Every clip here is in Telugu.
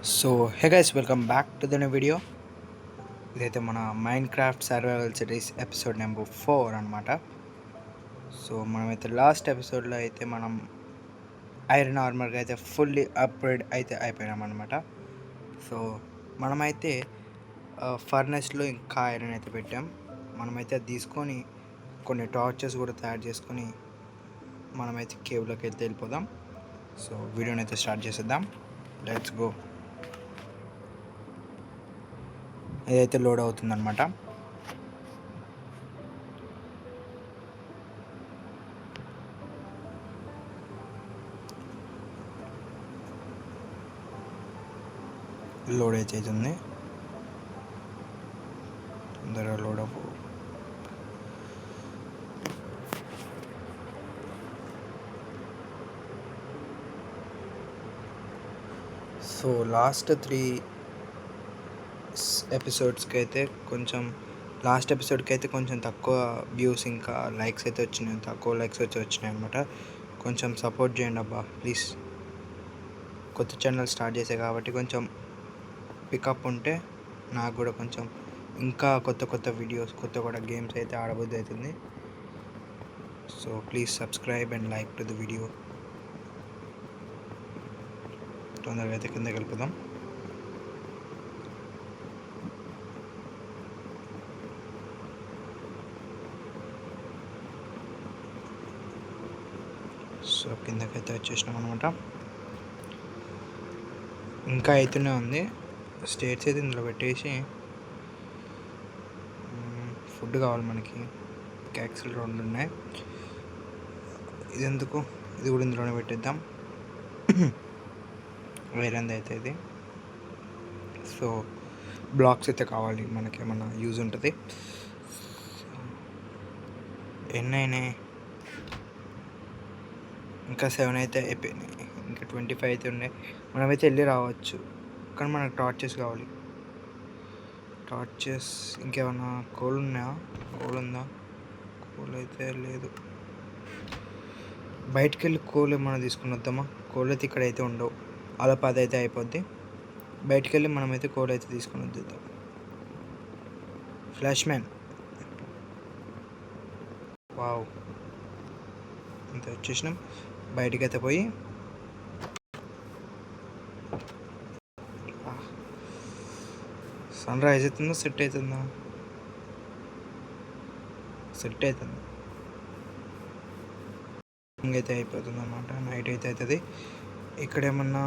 So hey guys, welcome back to the new video. ఇదైతే మన mind craft survival series episode number 4 అనమాట. సో మనమైతే లాస్ట్ ఎపిసోడ్లో అయితే మనం ఐరన్ ఆర్మర్గా అయితే ఫుల్లీ అప్గ్రేడ్ అయితే అయిపోయినాం అనమాట. సో మనమైతే ఫర్నెస్లో ఇంకా ఐరన్ అయితే పెట్టాం. మనమైతే అది తీసుకొని కొన్ని టార్చెస్ కూడా తయారు చేసుకొని మనమైతే కేవ్లోకి అయితే వెళ్ళిపోదాం. సో వీడియోని అయితే స్టార్ట్ చేసేద్దాం. Let's go. ఇదైతే లోడ్ అవుతుందన్నమాట. లోడ్ అయితే అవుతుంది, తొందరగా లోడ్ అవ్వు. సో లాస్ట్ 3 ఎపిసోడ్స్కి అయితే లాస్ట్ ఎపిసోడ్కి అయితే కొంచెం తక్కువ వ్యూస్ ఇంకా లైక్స్ అయితే వచ్చినాయి, తక్కువ లైక్స్ అయితే వచ్చినాయి అనమాట. కొంచెం సపోర్ట్ చేయండి అబ్బా ప్లీజ్. కొత్త ఛానల్ స్టార్ట్ చేసే కాబట్టి కొంచెం పికప్ ఉంటే నాకు కూడా కొంచెం ఇంకా కొత్త వీడియోస్, కొత్త గేమ్స్ అయితే ఆడబుద్ధి అవుతుంది. So please subscribe and like to the video. తొందరగా అయితే కిందకి వెళ్ళిపోదాం. సో కిందకైతే వచ్చేసినాం అనమాట. ఇంకా అయితేనే ఉంది. స్టేట్స్ అయితే ఇందులో పెట్టేసి ఫుడ్ కావాలి మనకి. క్యాక్సిల్ 2 ఉన్నాయి. ఇది ఎందుకు, ఇది కూడా ఇందులోనే పెట్టేద్దాం. వేరేది అయితే ఇది. సో బ్లాక్స్ అయితే కావాలి మనకి, ఏమన్నా యూజ్ ఉంటుంది. ఎన్నైనాయి? ఇంకా 7 అయితే అయిపోయినాయి. ఇంకా 25 అయితే ఉన్నాయి. మనమైతే వెళ్ళి రావచ్చు, కానీ మనకు టార్చెస్ కావాలి. టార్చెస్ ఇంకేమన్నా కోల్ ఉన్నాయా? కోల్ ఉందా? కోల్ అయితే లేదు. బయటికి వెళ్ళి కోల్ ఏమన్నా తీసుకుని వద్దామా? కోల్ అయితే ఇక్కడైతే ఉండవు. అలా 10 అయితే అయిపోద్ది. బయటికి వెళ్ళి మనమైతే కోల్ అయితే తీసుకుని వద్దాం. ఫ్లాష్ మ్యాన్, వావ్, అంత వచ్చేసినాం. బయటికి అయితే పోయి సన్ రైజ్ అవుతుందో సెట్ అవుతుందా? సెట్ అవుతుంది. అయితే అయిపోతుంది అన్నమాట. నైట్ అయితే అవుతుంది. ఇక్కడ ఏమన్నా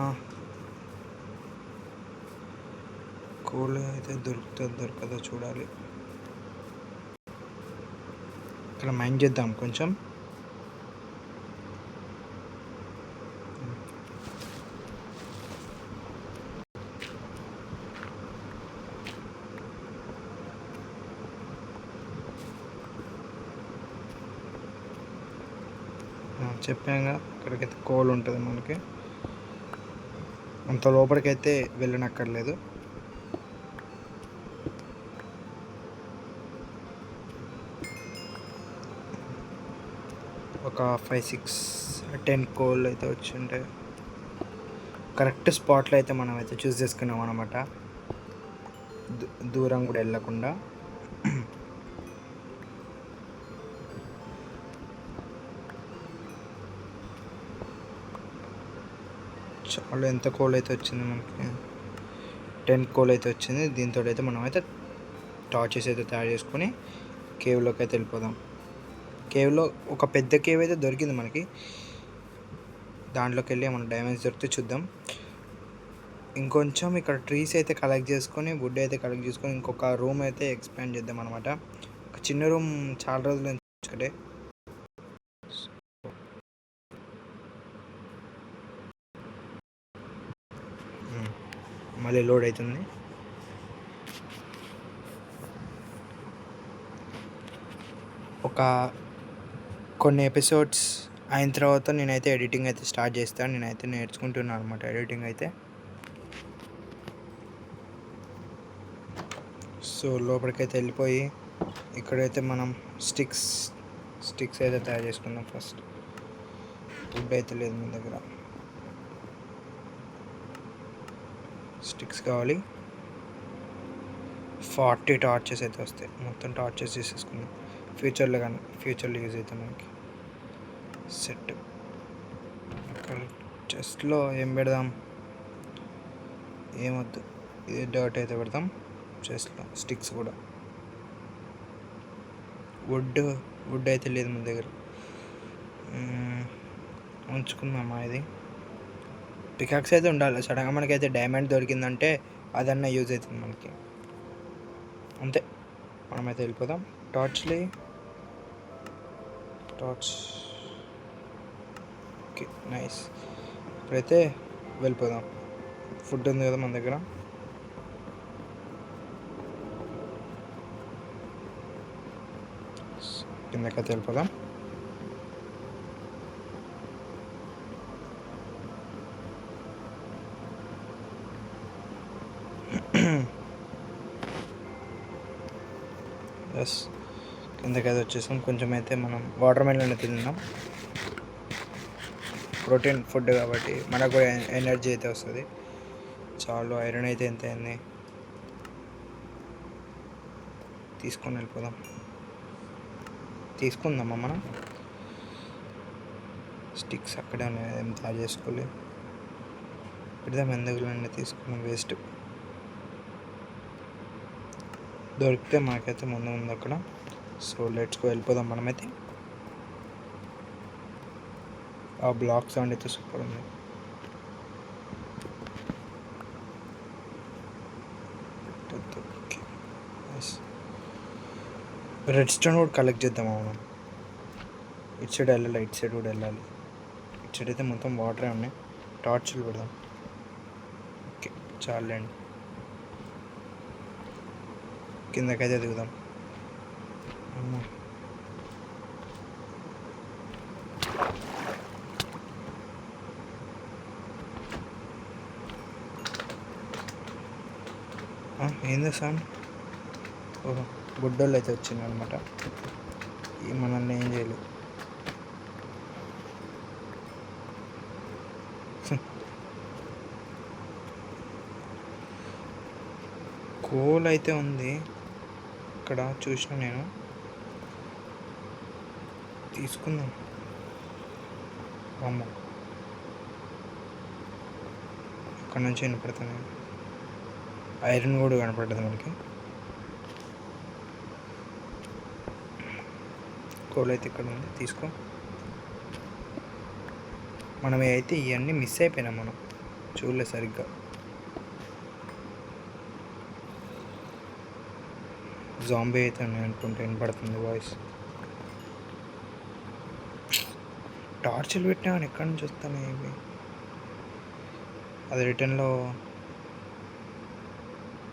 కోల్ అయితే దొరకదో చూడాలి. ఇక్కడ మైండ్ చేద్దాం కొంచెం. చెప్పాగా ఇక్కడికైతే కోల్ ఉంటుంది మనకి. అంత లోపలికైతే వెళ్ళనక్కర్లేదు. ఒక 5, 6, 10 కోల్ అయితే వచ్చి ఉంటాయి. కరెక్ట్ స్పాట్లో అయితే మనం అయితే చూస్ చేసుకున్నాం అనమాట, దూరం కూడా వెళ్ళకుండా. చాలా ఎంత కోల్ అయితే వచ్చింది మనకి, 10 కోల్ అయితే వచ్చింది. దీంతో అయితే మనం అయితే టార్చెస్ అయితే తయారు చేసుకొని కేవ్లోకి అయితే వెళ్ళిపోదాం. కేవ్లో ఒక పెద్ద కేవ్ అయితే దొరికింది మనకి. దాంట్లోకి వెళ్ళి మన డైమండ్స్ దొరికితే చూద్దాం. ఇంకొంచెం ఇక్కడ ట్రీస్ అయితే కలెక్ట్ చేసుకొని, వుడ్ అయితే కలెక్ట్ చేసుకొని ఇంకొక రూమ్ అయితే ఎక్స్పాండ్ చేద్దాం అనమాట. ఒక చిన్న రూమ్ చాలా రోజుల నుంచి ఇక్కడే. మళ్ళీ లోడ్ అవుతుంది. కొన్ని ఎపిసోడ్స్ అయిన తర్వాత నేనైతే ఎడిటింగ్ అయితే స్టార్ట్ చేస్తాను. నేనైతే నేర్చుకుంటున్నాను అనమాట ఎడిటింగ్ అయితే. సో లోపలికైతే వెళ్ళిపోయి ఇక్కడైతే మనం స్టిక్స్ అయితే తయారు చేసుకుందాం. ఫస్ట్ వుడ్ అయితే లేదు మన దగ్గర. స్టిక్స్ కావాలి. 40 టార్చెస్ అయితే వస్తాయి. మొత్తం టార్చెస్ చేసేసుకుందాం. ఫ్యూచర్లో యూజ్ అవుతాం మనకి. సెట్. ఇక్కడ చెస్ట్లో ఏం పెడదాం? ఏమొద్దు, ఇది డర్ట్ అయితే పెడతాం. చెస్ట్లో స్టిక్స్ కూడా. వుడ్ అయితే లేదు మన దగ్గర. ఉంచుకుందామా ఇది? పికాక్స్ అయితే ఉండాలి. సడన్గా మనకైతే డైమండ్ దొరికిందంటే అదన్నా యూజ్ అవుతుంది మనకి. అంతే, మనమైతే వెళ్ళిపోదాం. టార్చ్. Okay, nice. ఇప్పుడైతే వెళ్ళిపోదాం. ఫుడ్ ఉంది కదా మన దగ్గర. కిందకైతే వెళ్ళిపోదాం. ఎస్, కిందకైతే వచ్చేసాం. కొంచెం అయితే మనం వాటర్ మెలన్ తిన్నాం. ప్రోటీన్ ఫుడ్ కాబట్టి మనకు కూడా ఎనర్జీ అయితే వస్తుంది. చాలు. ఐరన్ అయితే ఎంత అయింది, తీసుకొని వెళ్ళిపోదాం. తీసుకుందామా మనం? స్టిక్స్ అక్కడే ఉన్నాయి, ఏం తయారు చేసుకోలేదు. పెడదాం, ఎందుకులన్నీ తీసుకున్నాం, వేస్ట్. దొరికితే మనకైతే ముందు ఉంది అక్కడ. సో లెట్స్కో, వెళ్ళిపోదాం మనమైతే. ఆ బ్లాక్ సౌండ్ అయితే సూపర్ ఉంది. రెడ్ స్టోన్ కూడా కలెక్ట్ చేద్దామా మనం? ఇటు సైడ్ వెళ్ళాలి, ఇటు సైడ్ కూడా వెళ్ళాలి. ఇటు సైడ్ అయితే మొత్తం వాటరే ఉన్నాయి. టార్చ్లు పెడదాం. ఓకే, చాలండి. కిందకైతే దిగుదాం. ఏంది సౌండ్? ఓహో, గుడ్డోళ్ళు అయితే వచ్చింది అనమాట. మనల్ని ఏం చేయలేదు. కోల్ అయితే ఉంది ఇక్కడ, చూసిన నేను. తీసుకుందాం. అమ్మ, ఇక్కడ నుంచి వినపడుతుంది. ఐరన్ కూడా కనపడుతుంది మనకి. కోల్ అయితే ఇక్కడ ఉంది, తీసుకో. మనం అయితే ఇవన్నీ మిస్ అయిపోయినాం, మనం చూడలేదు సరిగ్గా. జాంబీ అయితే ఉన్నాయి అనుకుంటే వినపడుతుంది వాయిస్. టార్చ్లు పెట్టినా ఎక్కడి నుంచి వస్తాను ఇవి? అది రిటర్న్లో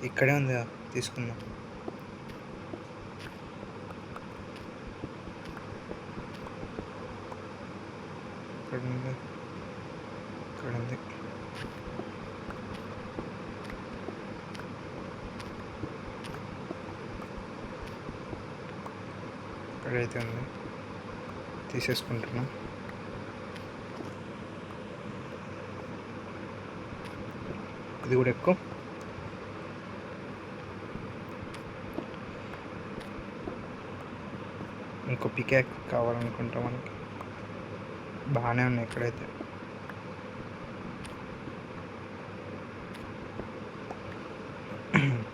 ఇక్కడే ఉంది, తీసుకుందాం. ఇక్కడ ఉంది, ఇక్కడ ఉంది. ఇక్కడైతే ఉంది, తీసేసుకుంటున్నా. ఇది కూడా ఎక్కువ. ఇంకో పికాక్ కావాలనుకుంటా మనకి. బాగానే ఉన్నాయి ఇక్కడైతే.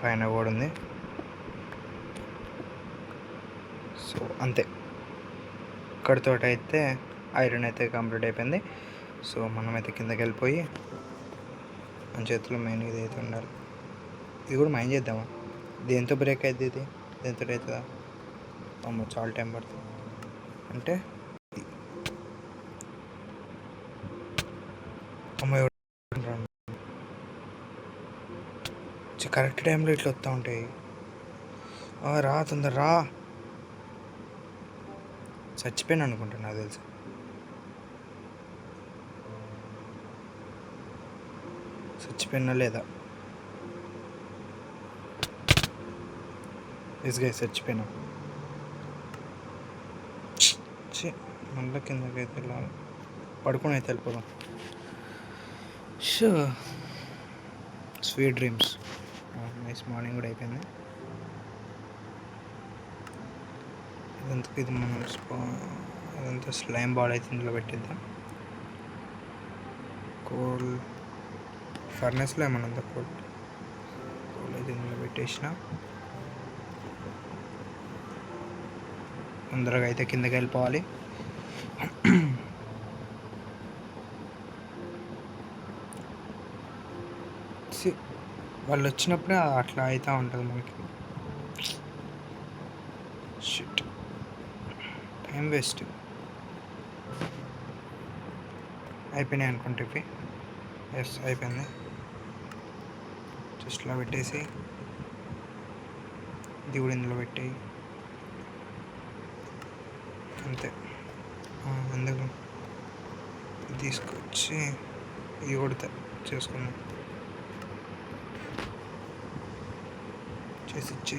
పైన కూడా ఉంది. సో అంతే, ఇక్కడితో అయితే ఐరన్ అయితే కంప్లీట్ అయిపోయింది. సో మనమైతే కిందకి వెళ్ళిపోయి మన చేతిలో మెయిన్ ఇది అయితే ఉండాలి. ఇది కూడా మైన్ చేద్దామా? దేంతో బ్రేక్ అవుతుంది ఇది? దేంతో అవుతుందా? అమ్మ, చాలా టైం పడుతుంది. అంటే అమ్మ, కరెక్ట్ టైంలో ఇట్లా వస్తూ ఉంటాయి. రా, తొందర రా. చచ్చిపోయాను అనుకుంటా, నాకు తెలుసు. చచ్చిపోయినా లేదా? ఇసుగా చచ్చిపోయినా. మళ్ళీ కిందకైతే వెళ్ళాలి. పడుకుని అయితే వెళ్ళిపోదాం. Show, sweet dreams. Nice. Morning కూడా అయిపోయింది. ఇది మనం ఇదంతా స్లైమ్ బాల్ అయితే ఇందులో పెట్టిద్దాం. కోల్ ఫర్నెస్లో ఏమన్నా ఉందా? కోల్ అయితే ఇందులో పెట్టేసిన. తొందరగా అయితే కిందకి వెళ్ళిపోవాలి. వాళ్ళు వచ్చినప్పుడే అట్లా అవుతూ ఉంటుంది మనకి. Shit, time waste. అయిపోయినాయి అనుకుంటే ఇవి. ఎస్, అయిపోయింది. జస్ట్ ఇలా పెట్టేసి ఇది కూడా ఇందులో పెట్టేయి. అంతే. అందుకు తీసుకొచ్చి ఇవి కూడా చేసుకుందాం. చేసి ఇచ్చి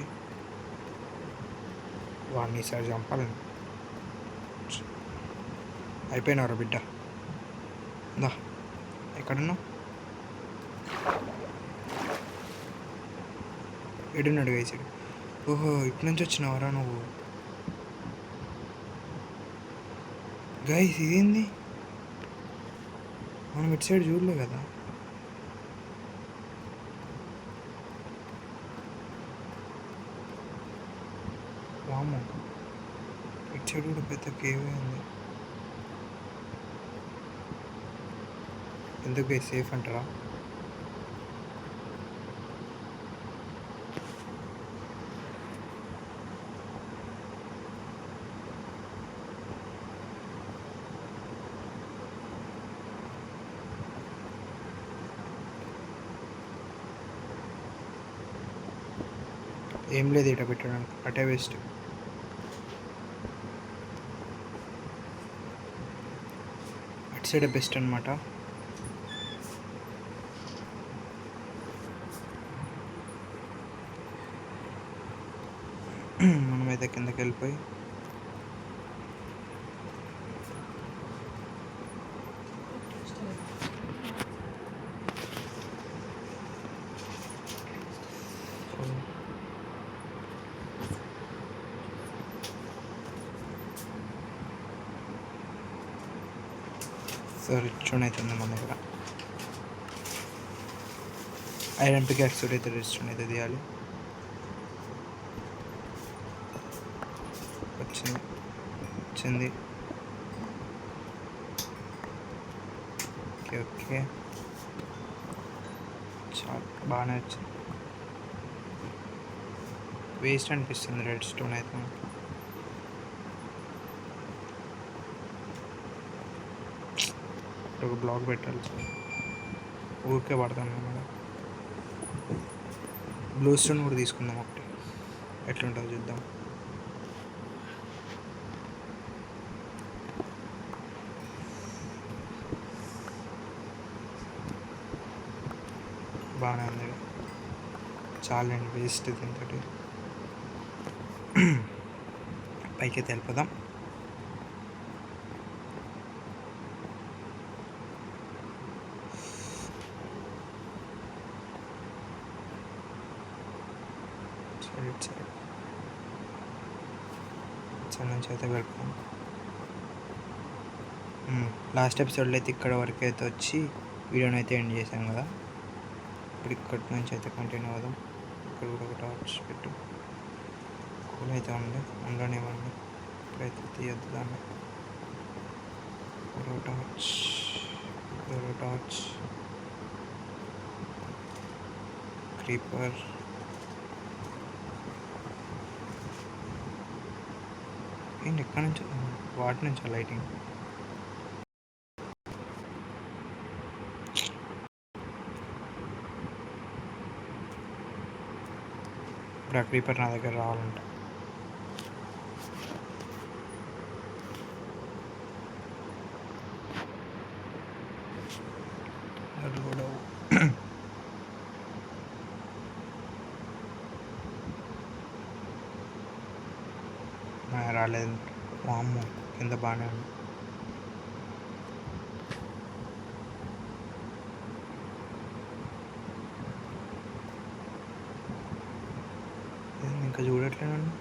వాడిని ఈసారి చంపాలి. అయిపోయినారు బిడ్డ. దా, ఎక్కడున్నావు? ఎడున్నాడు వేసాడు. ఓహో, ఇటు నుంచి వచ్చినావరా నువ్వు? గైస్, ఇదేంది? మనం ఇటు సైడ్ చూడలే కదా. వామ్మో, ఇటు సైడ్ కూడా పెద్ద కేవే ఉంది. ఎందుకు గైస్, సేఫ్ అంటారా? ఏం లేదు ఇట పెట్టడానికి, అటే వేస్ట్. అటు సైడే బెస్ట్ అనమాట. మనమైతే కిందకి వెళ్ళిపోయి రిచ్ అవుతుంది మన దగ్గర. ఐరన్ పికాక్స్ అయితే రిచ్ అయితే తీయాలి. వచ్చింది. ఓకే ఓకే, చాలా బాగానే వచ్చింది. వేస్ట్ అనిపిస్తుంది రెడ్ స్టోన్ అయితే. ఒక బ్లాక్ పెట్టాలి, ఊరికే పడతాను మేడం. బ్లూ స్టోన్ కూడా తీసుకుందాం ఒకటి, ఎట్లుంటుందో చూద్దాం. బాగానే ఉంది. చాలండి, వేస్ట్ దీంతో. పైకి వెళ్ళిపోదాం. నుంచి అయితే వెళ్ళిపోదాం. లాస్ట్ ఎపిసోడ్లో అయితే ఇక్కడ వరకు అయితే వచ్చి వీడియోని అయితే ఎండ్ చేశాం కదా. ఇప్పుడు ఇక్కడి నుంచి అయితే కంటిన్యూ అవుదాం. ఇక్కడ కూడా ఒక టార్చ్ పెట్టు. కూల్ అయితే ఉండనివ్వండి. ఇప్పుడైతే తీయద్దు దాన్ని. ఒక టార్చ్ క్రీపర్. ఏంటి ఎక్కడి నుంచి? వాటి నుంచి లైటింగ్. ఇప్పుడు ఆ క్రీపర్ నా దగ్గర రావాలంట. అది కూడా రాలేదు. వామ్మో, కింద బాగానే ఉంది. ఇంకా చూడట్లే నన్ను.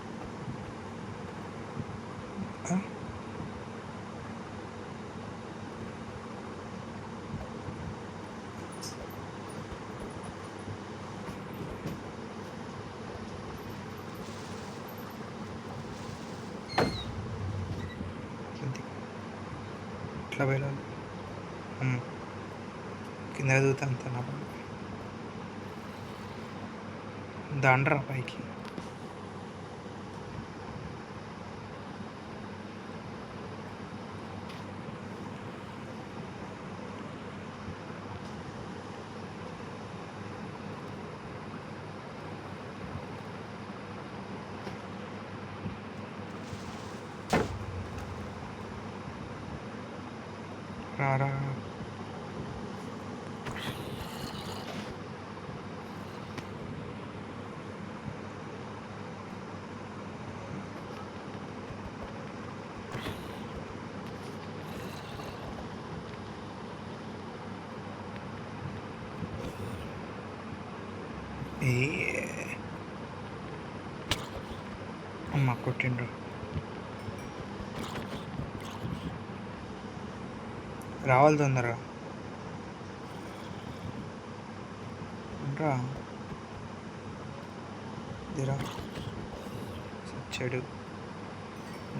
ఎట్లా వెళ్ళాలి? కింద దిగుతా అంత నా పని. దండరా పైకి. రారా. అమ్మ కొట్టిండ్రు. రావాలి తొందరగా రా. దిరా చెడు.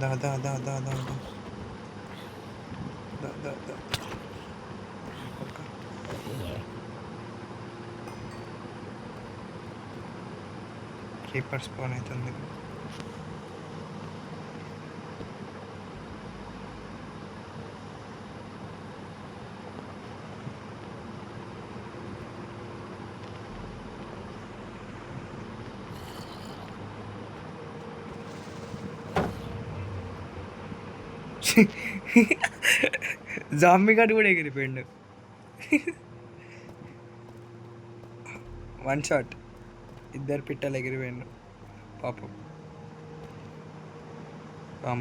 దా దా దా దా దా దా దా దా. క్రీపర్ స్పాన్ అవుతుంది. జాంబీ గాడు కూడా ఎగిరిపోయిండు. 1 షాట్. ఇద్దరు పిట్టలు ఎగిరిపోయిండు పాపం.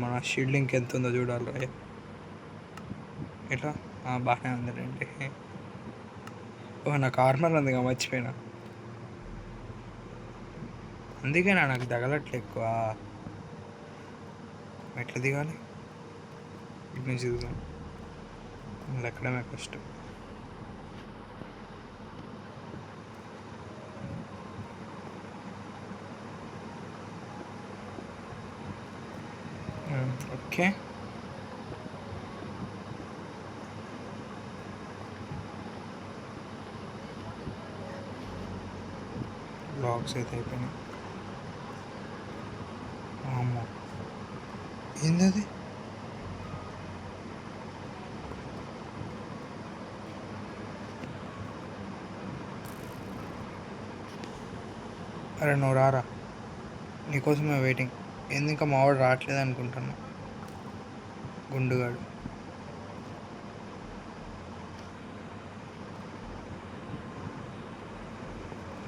మన షీల్డ్ ఇంకెంత ఉందో చూడాలి. ఎట్లా బాగానే ఉందండి. నాకు ఆర్మర్ ఉంది మర్చిపోయినా. అందుకేనా నాకు తగలట్లే ఎక్కువ. ఎట్లా దిగాలి? ఇటు నుంచి దిగుతాం. మళ్ళీ ఎక్కడమే కష్టం. ఓకే. బ్లాగ్స్ అయితే అయిపోయినాయి. అమ్మో ఏంది? అరే నువ్వు రారా, నీకోసమే వెయిటింగ్. ఏంది ఇంకా మావాడు రావట్లేదు అనుకుంటున్నా. గుండుగాడు.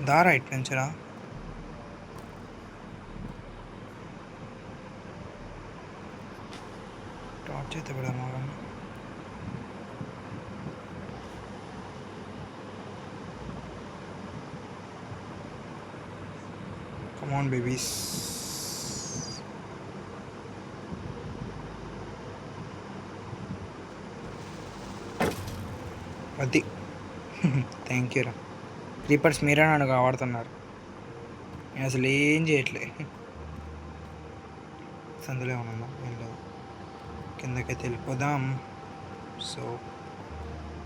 దారా ఇటు నుంచి రా. టార్చ్ అయితే పెడదాం. Come on babies. అది థ్యాంక్ యూ రా. క్రీపర్స్ మీరే నన్ను కావాడుతున్నారు. నేను అసలు ఏం చేయట్లే. సందులో ఏమన్నా ఏం లేదు. కిందకైతే వెళ్ళిపోదాం. సో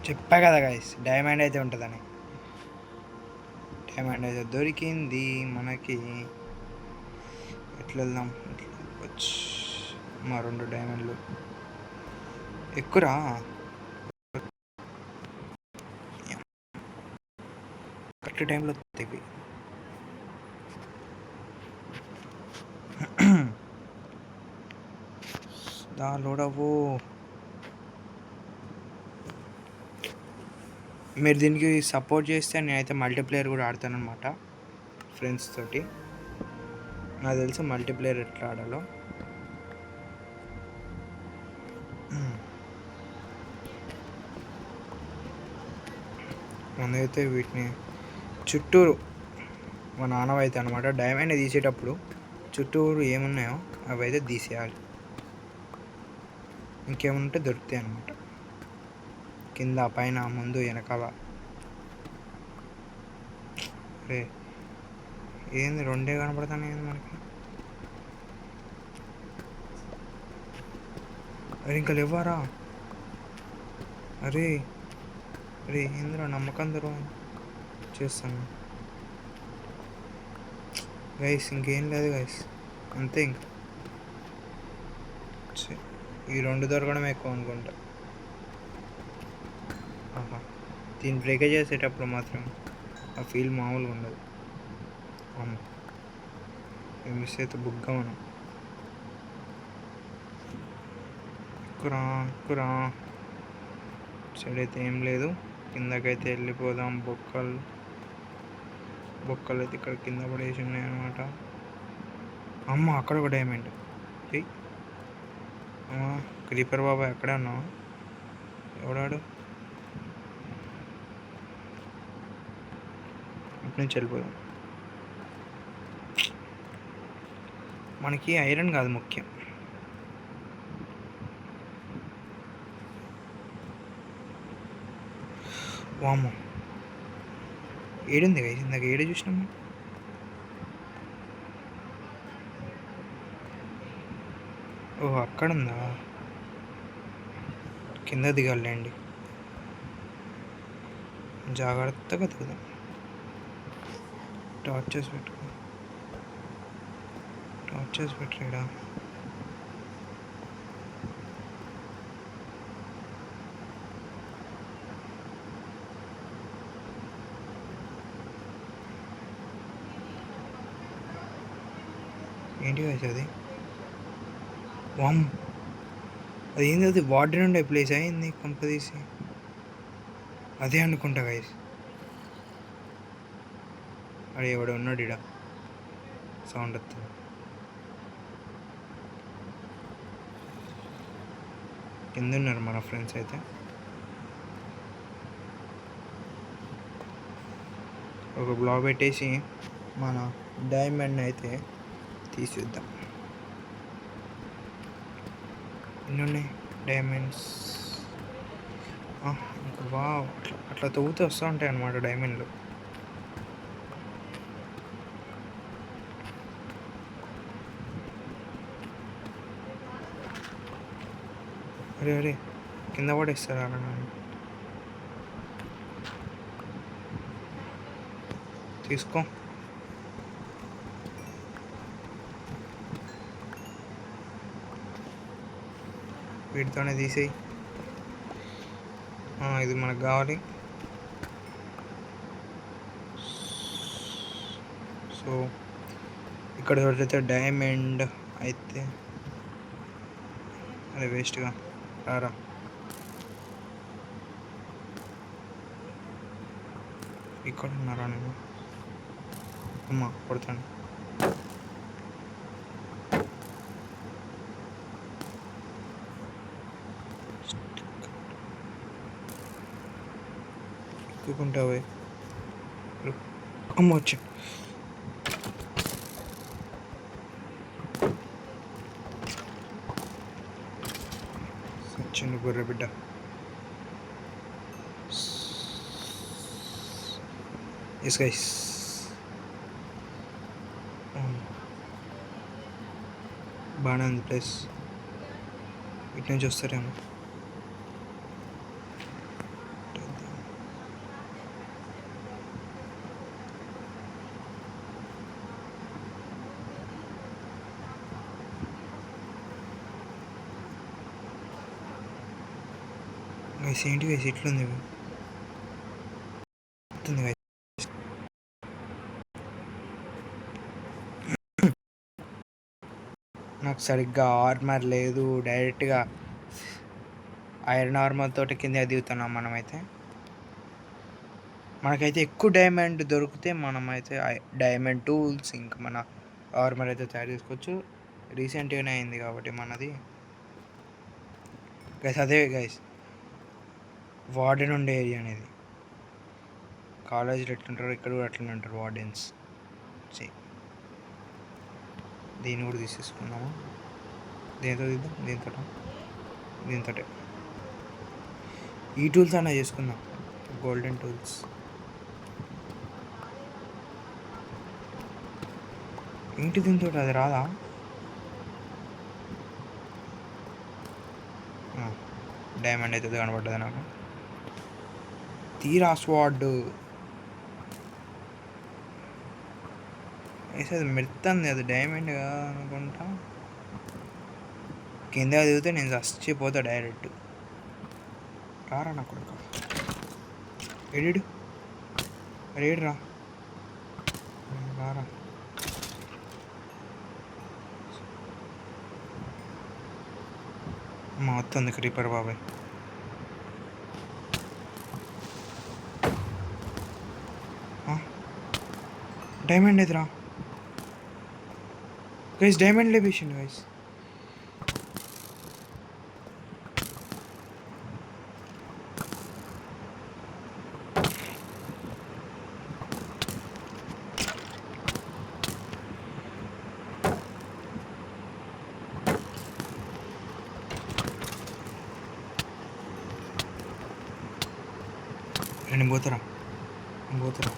చెప్పా కదా గైస్, డైమండ్ అయితే ఉంటుందని. డైమండ్ అయితే దొరికింది మనకి. ఎట్లా వెళ్దాం? వచ్చి మా 2 డైమండ్లు ఎక్కురా. కరెక్ట్ టైంలో తెగి లోడవు. మీరు దీనికి సపోర్ట్ చేస్తే నేనైతే మల్టీప్లేయర్ కూడా ఆడతాను అనమాట ఫ్రెండ్స్ తోటి. నాకు తెలుసు మల్టీప్లేయర్ ఎట్లా ఆడాలో. ముందైతే వీటిని చుట్టూరు మా నాన్నవైతే అనమాట డైమండ్ తీసేటప్పుడు చుట్టూరు ఏమున్నాయో అవి అయితే తీసేయాలి. ఇంకేముంటే దొరుకుతాయి అన్నమాట. కింద పైన ముందు వెనకాల. అరే ఏంది 2 కనపడతాను ఏంది మనకి? అరే ఇంకా లేవారా? అరే అరే ఏందిరా నమ్మకం దూరం చేస్తాను గైస్. ఇంకేం లేదు గైస్, అంతే. ఇంకా ఈ 2 దొరకడం ఎక్కువ అనుకుంటా. ఆహా, దీన్ని బ్రేకేజ్ చేసేటప్పుడు మాత్రం ఆ ఫీల్ మామూలుగా ఉండదు. అవును, మిస్ అయితే బుగ్గ మనం. ఎక్కురా ఎక్కురా. సైడ్ అయితే ఏం లేదు, కిందకైతే వెళ్ళిపోదాం. బొక్కలు అయితే ఇక్కడ కింద పడేసి ఉన్నాయన్నమాట. అమ్మ అక్కడ ఒక డైమండ్. క్రీపర్ బాబాయ్ అక్కడే ఉన్నావా? ఎవడాడు? ఇటు నుంచి వెళ్ళిపోదాం. మనకి ఐరన్ కాదు ముఖ్యం. వామ్మో, ఏడుంది గైస్? ఇందాక ఏడు చూసినాము. ఓహో అక్కడ ఉందా? కింద దిగాలండి, జాగ్రత్తగా దిగుదాం. టార్చెస్ పెట్టాడా? ఏంటి గైస్ అది? వామ్, అది ఏంది? అది వాటర్ ఉండే ప్లేస్ అయింది కంపదీసి. అదే అనుకుంటా గైస్. అడే ఎవడో ఉన్నాడు ఇడ, సౌండ్ వస్తుంది. కింద ఉన్నారు మన ఫ్రెండ్స్ అయితే. ఒక బ్లాక్ పెట్టేసి మన డైమండ్ అయితే తీసేద్దాం. ఎన్ని ఉన్నాయి డైమండ్స్? ఇంకా వావ్, అట్లా తవ్వుతూ వస్తూ ఉంటాయి అన్నమాట డైమండ్లు. అరే అరే కింద పడేస్తారా నన్ను? తీసుకో. వీటితోనే తీసేయి. ఇది మనకు కావాలి. సో ఇక్కడ దొరికితే డైమండ్ అయితే అదే వేస్ట్గా రారా. ఇక్కడ ఉన్నారా నేను? అమ్మా కొడతాను. ఎక్కుకుంటావే. అమ్మ వచ్చి సచ్చింది గొర్రె బిడ్డ. ఎస్ గైస్, బాగానే ఉంది ప్లేస్. ఇటు నుంచి వస్తారేమో. గైస్ ఏంటి గైస్ ఇట్లుంది? గైస్ నాకు సరిగ్గా ఆర్మర్ లేదు, డైరెక్ట్గా ఐరన్ ఆర్మర్ తోటి కింద దిగుతున్నాం మనమైతే. మనకైతే ఎక్కువ డైమండ్ దొరికితే మనమైతే డైమండ్ టూల్స్ ఇంకా మన ఆర్మర్ అయితే తయారు చేసుకోవచ్చు. రీసెంట్గానే అయింది కాబట్టి మనది. గైస్ అదే గైస్ వార్డెన్ ఉండే ఏరియా అనేది. కాలేజీలో ఎట్లుంటారో ఇక్కడ కూడా అట్లనే ఉంటారు వార్డెన్స్. దీన్ని కూడా తీసేసుకున్నాము. దీంతో తీద్దాం, దీంతో ఈ టూల్స్ అన్నా చేసుకుందాం, గోల్డెన్ టూల్స్. ఏంటి దీంతో అది రాదా? డైమండ్ అయితే కనబడ్డది నాకు. తీరా స్వాడ్ వేసేది మెరుతుంది, అది డైమండ్ అనుకుంటా. కింద దిగితే నేను చచ్చిపోతా డైరెక్ట్. రారా నా కొడుకు, ఎడిడు రేడు రా, రారా. మా వస్తుంది క్రీపర్ బాబాయ్. డైమండ్ ఎదురా గైస్, డైమండ్ లేపేసిండు గైస్. నేను పోతారా.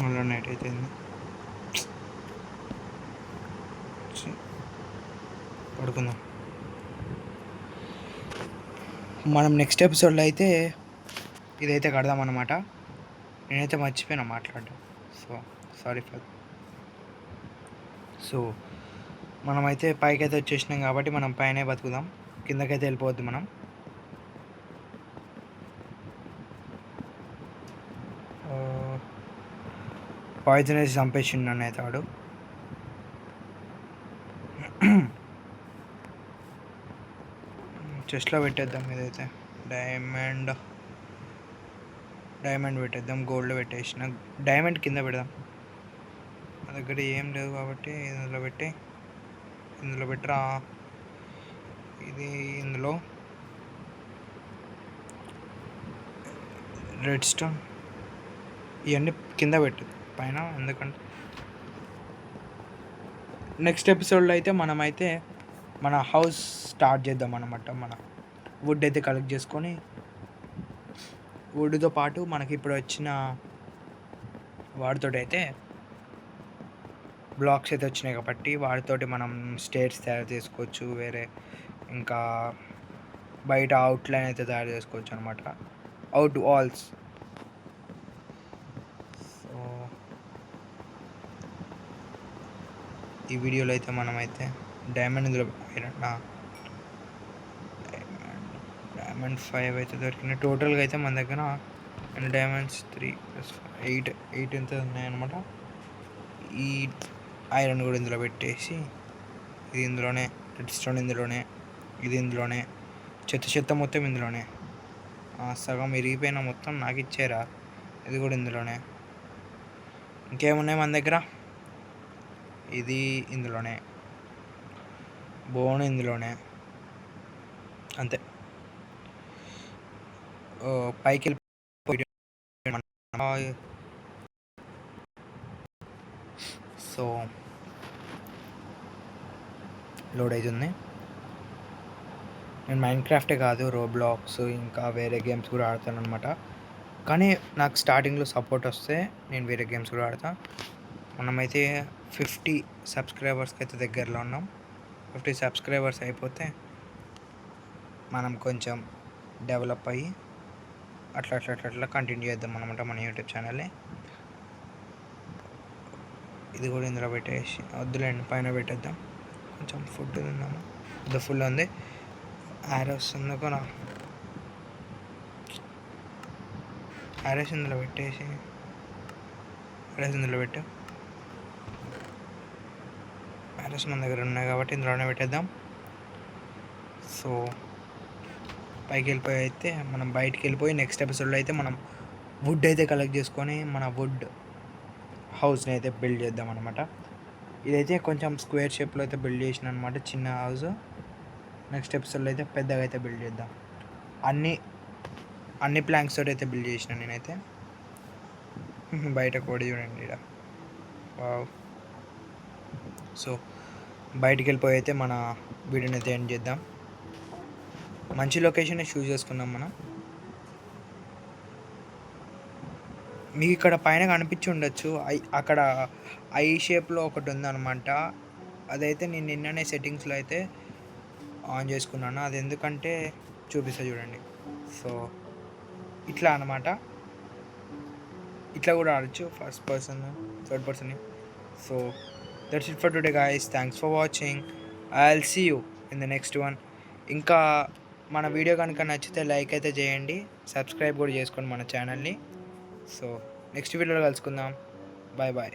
మళ్ళీ నైట్ అయిపోయింది, పడుకుందాం. మనం నెక్స్ట్ ఎపిసోడ్లో అయితే ఇదైతే కడదాం అన్నమాట. నేనైతే మర్చిపోయినా మాట్లాడడం, సో సారీ ఫర్. సో మనమైతే పైకి అయితే వచ్చేసినాం కాబట్టి మనం పైనే బతుకుదాం, కిందకైతే వెళ్ళిపోవద్దు మనం. పాయిజన్ వేసి చంపేసిండు నన్ను అయితే వాడు. చెస్ట్లో పెట్టేద్దాం ఇదైతే. డైమండ్ పెట్టేద్దాం, గోల్డ్ పెట్టేసిన. డైమండ్ కింద పెడదాం, నా దగ్గర ఏం లేదు కాబట్టి ఇందులో పెట్టరా. ఇది ఇందులో రెడ్ స్టోన్ ఇవన్నీ కింద పెట్టు పైన, ఎందుకంటే నెక్స్ట్ ఎపిసోడ్లో అయితే మనమైతే మన హౌస్ స్టార్ట్ చేద్దాం అన్నమాట. మన వుడ్ అయితే కలెక్ట్ చేసుకొని, వుడ్తో పాటు మనకి ఇప్పుడు వచ్చిన వాటితో అయితే బ్లాక్స్ అయితే వచ్చినాయి కాబట్టి వాటితోటి మనం స్టేర్స్ తయారు చేసుకోవచ్చు. వేరే ఇంకా బయట అవుట్లైన్ అయితే తయారు చేసుకోవచ్చు అనమాట, అవుట్ వాల్స్. సో ఈ వీడియోలో అయితే మనమైతే డైమండ్ ఇందులో డైమండ్ 5 అయితే దొరికినాయి. టోటల్గా అయితే మన దగ్గర డైమండ్స్ 3 + 8 ఎంత ఉన్నాయన్నమాట. ఈ ఐరన్ కూడా ఇందులో పెట్టేసి, ఇది ఇందులోనే, రెడ్ స్టోన్ ఇందులోనే, ఇది ఇందులోనే, చెత్త మొత్తం ఇందులోనే. సగం ఇరిగిపోయిన మొత్తం నాకు ఇచ్చారా, ఇది కూడా ఇందులోనే. ఇంకేమున్నాయి మన దగ్గర, ఇది ఇందులోనే, బోన్ ఇందులోనే, అంతే. పైకి వెళ్ళిపోయి సో లోడ్ అవుతుంది. నేను మైన్క్రాఫ్టే కాదు, రోబ్లాక్స్ ఇంకా వేరే గేమ్స్ కూడా ఆడతాను అనమాట. కానీ నాకు స్టార్టింగ్లో సపోర్ట్ వస్తే నేను వేరే గేమ్స్ కూడా ఆడతాను. మనమైతే 50 సబ్స్క్రైబర్స్కి అయితే దగ్గరలో ఉన్నాం. 50 సబ్స్క్రైబర్స్ అయిపోతే మనం కొంచెం డెవలప్ అయ్యి అట్లా కంటిన్యూ చేద్దాం అనమాట మన యూట్యూబ్ ఛానల్ని. ఇది కూడా ఇందులో పెట్టేసి వద్దులేండి, పైన పెట్టేద్దాం. కొంచెం ఫుడ్ తిందాము. ఇది ఫుల్ ఉంది. ఆరోస్ ఎందుకు నా ఆరోస్ ఇందులో పెట్టేసి ఆరోస్ ఇందులో పెట్టు. ఆరోస్ మన దగ్గర ఉన్నాయి కాబట్టి ఇందులోనే పెట్టేద్దాం. సో పైకి వెళ్ళిపోయి అయితే మనం బయటికి వెళ్ళిపోయి నెక్స్ట్ ఎపిసోడ్లో అయితే మనం వుడ్ అయితే కలెక్ట్ చేసుకొని మన వుడ్ హౌస్ని అయితే బిల్డ్ చేద్దాం అనమాట. ఇదైతే కొంచెం స్క్వేర్ షేప్లో అయితే బిల్డ్ చేసిన అనమాట, చిన్న హౌస్. నెక్స్ట్ ఎపిసోడ్లో అయితే పెద్దగా అయితే బిల్డ్ చేద్దాం. అన్ని ప్లాంక్స్ తోటి అయితే బిల్డ్ చేసిన నేనైతే. బయట కోడి చూడండి ఇక్కడ. వావ్. సో బయటికి వెళ్ళిపోయి అయితే మన వీడియోని అయితే ఎండ్ చేద్దాం. మంచి లొకేషన్ చూస్ చేసుకున్నాం మనం. మీకు ఇక్కడ పైన కనిపించి ఉండొచ్చు, అక్కడ ఐ షేప్లో ఒకటి ఉందన్నమాట. అదైతే నేను నిన్ననే సెట్టింగ్స్లో అయితే ఆన్ చేసుకున్నాను. అది ఎందుకంటే చూపిస్తా చూడండి. సో ఇట్లా అనమాట, ఇట్లా కూడా ఆడచ్చు, first person, third person. So that's it for today guys. Thanks for watching. I will see you in the next one. ఇంకా మన వీడియో కనుక నచ్చితే లైక్ అయితే చేయండి, సబ్స్క్రైబ్ కూడా చేసుకోండి మన ఛానల్ని. సో నెక్స్ట్ వీడియోలో కలుసుకుందాం. Bye bye.